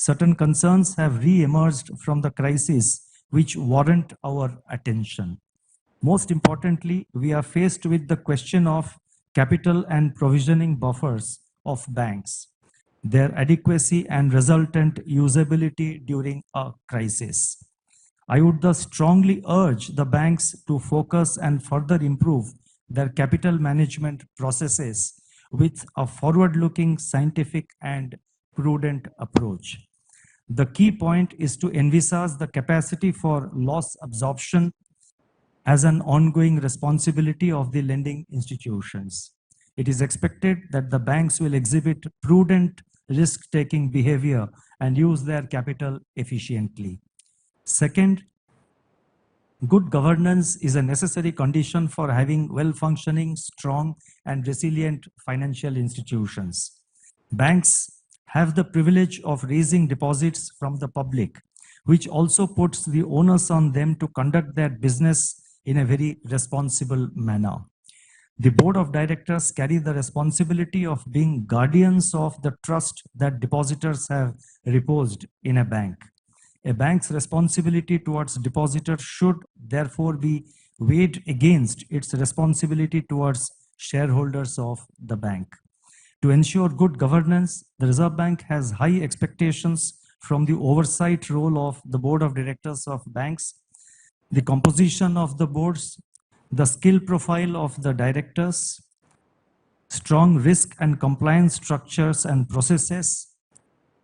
certain concerns have re-emerged from the crisis which warrant our attention. Most importantly, we are faced with the question of capital and provisioning buffers of banks, their adequacy and resultant usability during a crisis. I would thus strongly urge the banks to focus and further improve their capital management processes with a forward-looking, scientific, and prudent approach. The key point is to envisage the capacity for loss absorption as an ongoing responsibility of the lending institutions. It is expected that the banks will exhibit prudent risk-taking behavior and use their capital efficiently. Second, good governance is a necessary condition for having well-functioning, strong, and resilient financial institutions. Banks have the privilege of raising deposits from the public, which also puts the onus on them to conduct their business in a very responsible manner. The board of directors carry the responsibility of being guardians of the trust that depositors have reposed in a bank. A bank's responsibility towards depositors should therefore be weighed against its responsibility towards shareholders of the bank. To ensure good governance, the Reserve Bank has high expectations from the oversight role of the board of directors of banks, the composition of the boards, the skill profile of the directors, strong risk and compliance structures and processes,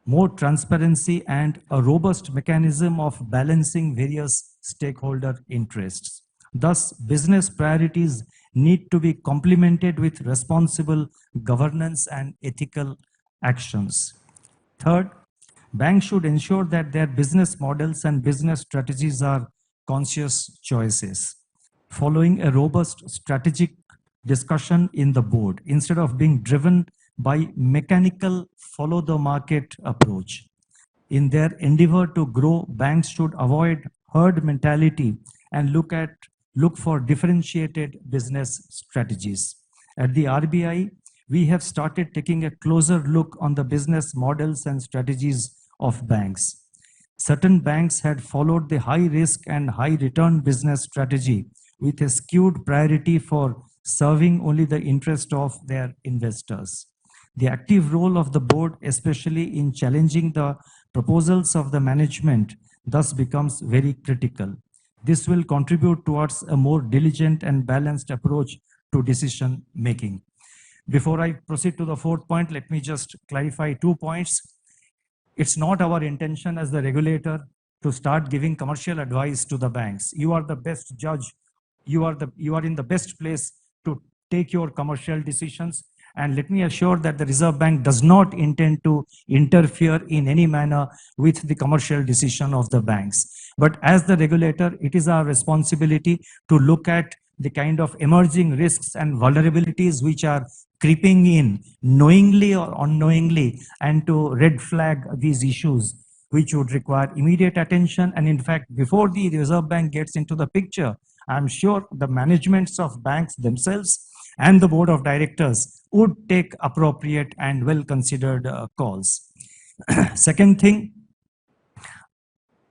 more transparency, and a robust mechanism of balancing various stakeholder interests. Thus, business priorities need to be complemented with responsible governance and ethical actions. Third, banks should ensure that their business models and business strategies are conscious choices, following a robust strategic discussion in the board instead of being driven by mechanical follow-the-market approach. In their endeavor to grow, banks should avoid herd mentality and look for differentiated business strategies. At the RBI, we have started taking a closer look on the business models and strategies of banks. Certain banks had followed the high risk and high return business strategy with a skewed priority for serving only the interest of their investors. The active role of the board, especially in challenging the proposals of the management, thus becomes very critical. This will contribute towards a more diligent and balanced approach to decision making. Before I proceed to the fourth point, let me just clarify 2 points. It's not our intention as the regulator to start giving commercial advice to the banks. You are the best judge. You are in the best place to take your commercial decisions. And let me assure that the Reserve Bank does not intend to interfere in any manner with the commercial decision of the banks. But as the regulator, it is our responsibility to look at the kind of emerging risks and vulnerabilities which are creeping in knowingly or unknowingly, and to red flag these issues which would require immediate attention. And in fact, before the Reserve Bank gets into the picture, I'm sure the managements of banks themselves and the board of directors would take appropriate and well-considered calls. Second thing,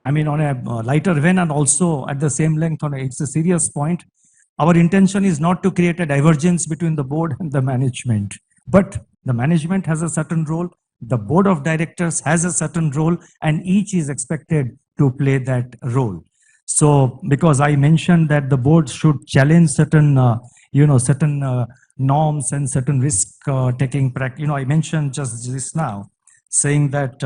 I mean, on a lighter vein and also at the same length, it's a serious point. Our intention is not to create a divergence between the board and the management, but the management has a certain role, the board of directors has a certain role, and each is expected to play that role. So, because I mentioned that the board should challenge certain, certain norms and certain risk-taking practice. I mentioned just this now, saying that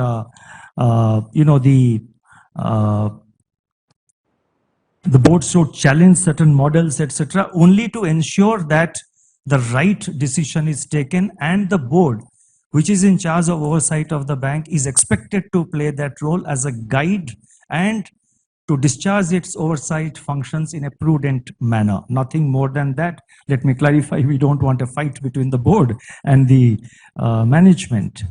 the board should challenge certain models, etc., only to ensure that the right decision is taken, and the board, which is in charge of oversight of the bank, is expected to play that role as a guide and to discharge its oversight functions in a prudent manner. Nothing more than that. Let me clarify, we don't want a fight between the board and the management.